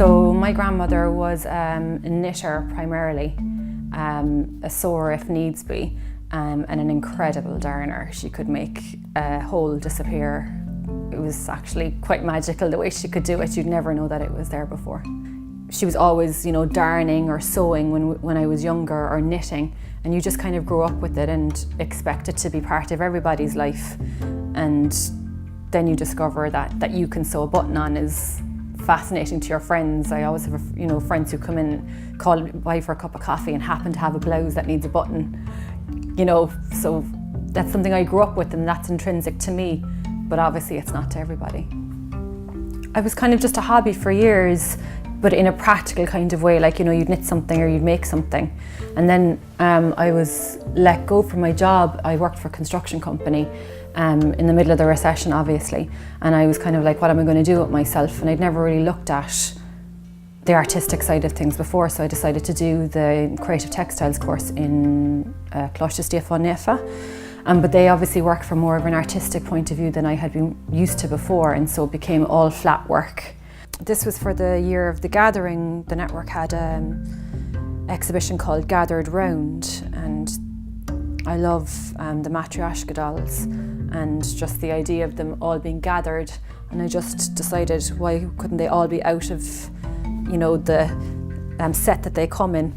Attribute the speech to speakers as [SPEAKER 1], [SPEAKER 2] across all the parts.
[SPEAKER 1] So my grandmother was a knitter primarily, a sewer if needs be, and an incredible darner. She could make a hole disappear. It was actually quite magical the way she could do it. You'd never know that it was there before. She was always, you know, darning or sewing when I was younger, or knitting, and you just kind of grew up with it and expect it to be part of everybody's life. And then you discover that you can sew a button on is fascinating to your friends. I always have, you know, friends who come in, call by for a cup of coffee and happen to have a blouse that needs a button, you know, so that's something I grew up with and that's intrinsic to me, but obviously it's not to everybody. I was kind of just a hobby for years, but in a practical kind of way, like, you know, you'd knit something or you'd make something. And then I was let go from my job. I worked for a construction company in the middle of the recession, obviously. And I was kind of like, what am I going to do with myself? And I'd never really looked at the artistic side of things before, so I decided to do the creative textiles course in Cloister But they obviously work from more of an artistic point of view than I had been used to before, and so it became all flat work. This was for the year of the gathering. The network had an exhibition called Gathered Round, and I love the Matryoshka dolls and just the idea of them all being gathered, and I just decided, why couldn't they all be out of, you know, the set that they come in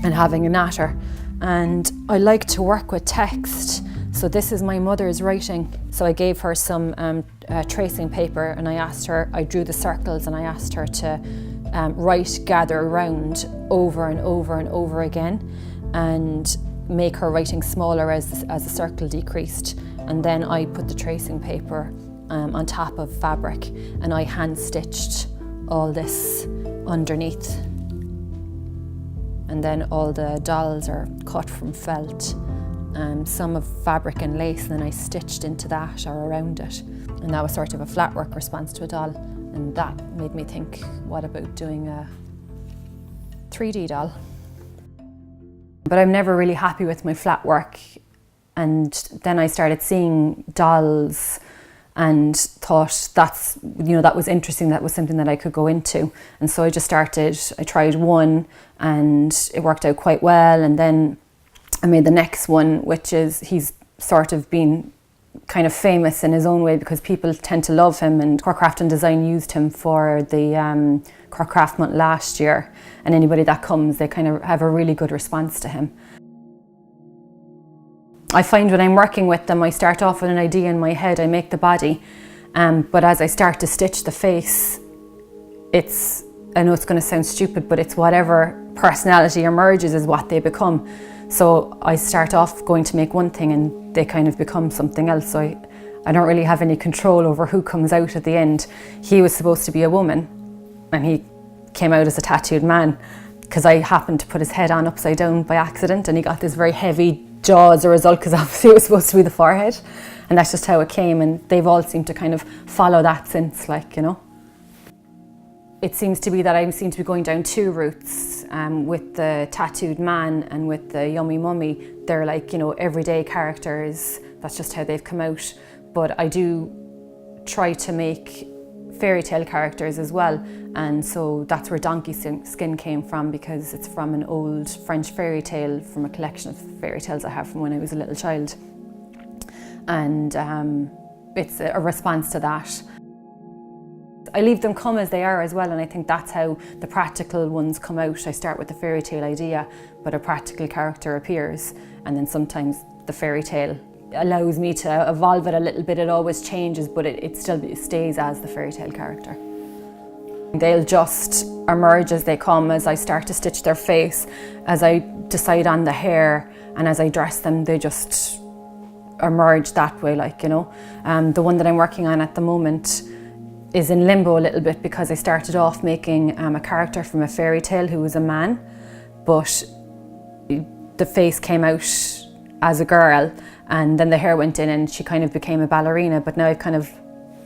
[SPEAKER 1] and having a natter. And I like to work with text, so this is my mother's writing. So I gave her some tracing paper and I drew the circles and I asked her to write gather round over and over and over again and make her writing smaller as the circle decreased. And then I put the tracing paper on top of fabric and I hand stitched all this underneath. And then all the dolls are cut from felt, some of fabric and lace, and then I stitched into that or around it. And that was sort of a flatwork response to a doll. And that made me think, what about doing a 3D doll? But I'm never really happy with my flatwork. And then I started seeing dolls and thought that was interesting, that was something that I could go into. And so I tried one and it worked out quite well, and then I made the next one, which is, he's sort of been kind of famous in his own way because people tend to love him, and Cork Craft and Design used him for the Cork Craft Month last year, and anybody that comes, they kind of have a really good response to him. I find when I'm working with them, I start off with an idea in my head, I make the body, but as I start to stitch the face, I know it's going to sound stupid, but it's whatever personality emerges is what they become. So I start off going to make one thing and they kind of become something else. So I don't really have any control over who comes out at the end. He was supposed to be a woman and he came out as a tattooed man because I happened to put his head on upside down by accident, and he got this very heavy jaw as a result, because obviously it was supposed to be the forehead, and that's just how it came, and they've all seemed to kind of follow that since, like, you know. It seems to be that I seem to be going down two routes with the tattooed man and with the yummy mummy. They're like, you know, everyday characters. That's just how they've come out. But I do try to make fairy tale characters as well. And so that's where donkey skin came from, because it's from an old French fairy tale, from a collection of fairy tales I have from when I was a little child. And it's a response to that. I leave them come as they are as well, and I think that's how the practical ones come out. I start with the fairy tale idea, but a practical character appears, and then sometimes the fairy tale allows me to evolve it a little bit. It always changes, but it still stays as the fairy tale character. They'll just emerge as they come, as I start to stitch their face, as I decide on the hair, and as I dress them, they just emerge that way, like, you know. The one that I'm working on at the moment is in limbo a little bit, because I started off making a character from a fairy tale who was a man, but the face came out as a girl, and then the hair went in and she kind of became a ballerina, but now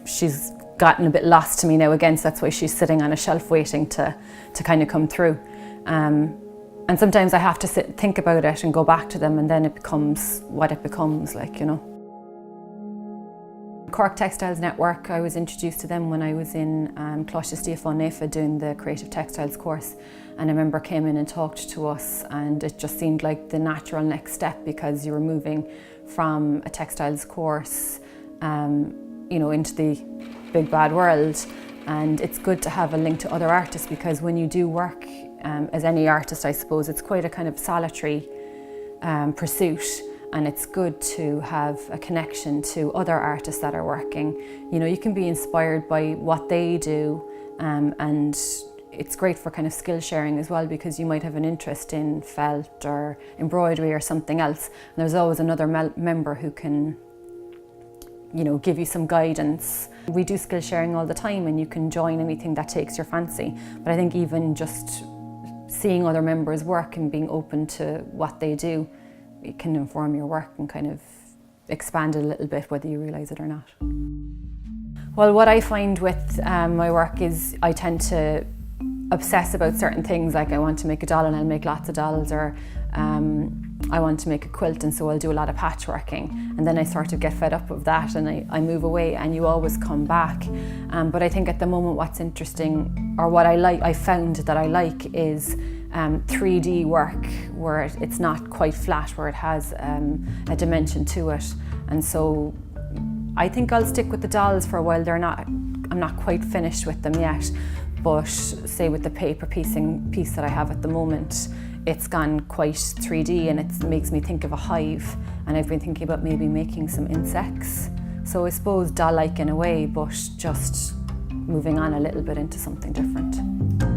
[SPEAKER 1] she's gotten a bit lost to me now again, so that's why she's sitting on a shelf waiting to kind of come through. And sometimes I have to think about it and go back to them, and then it becomes what it becomes, like, you know. Cork Textiles network, I was introduced to them when I was in Closhas Díafán Nefa doing the Creative Textiles course, and a member came in and talked to us, and it just seemed like the natural next step, because you were moving from a textiles course into the big bad world. And it's good to have a link to other artists, because when you do work as any artist, I suppose, it's quite a kind of solitary pursuit, and it's good to have a connection to other artists that are working. You can be inspired by what they do, and it's great for kind of skill sharing as well, because you might have an interest in felt or embroidery or something else, and there's always another member who can give you some guidance. We do skill sharing all the time, and you can join anything that takes your fancy. But I think even just seeing other members work and being open to what they do, it can inform your work and kind of expand it a little bit, whether you realise it or not. Well, what I find with my work is I tend to obsess about certain things, like I want to make a doll and I'll make lots of dolls, or I want to make a quilt, and so I'll do a lot of patchworking, and then I sort of get fed up of that and I move away, and you always come back. But I think at the moment what's interesting, or what I found that I like, is 3D work, where it's not quite flat, where it has a dimension to it. And so I think I'll stick with the dolls for a while. I'm not quite finished with them yet, but say with the paper piece that I have at the moment, it's gone quite 3D, and it makes me think of a hive, and I've been thinking about maybe making some insects. So I suppose doll-like in a way, but just moving on a little bit into something different.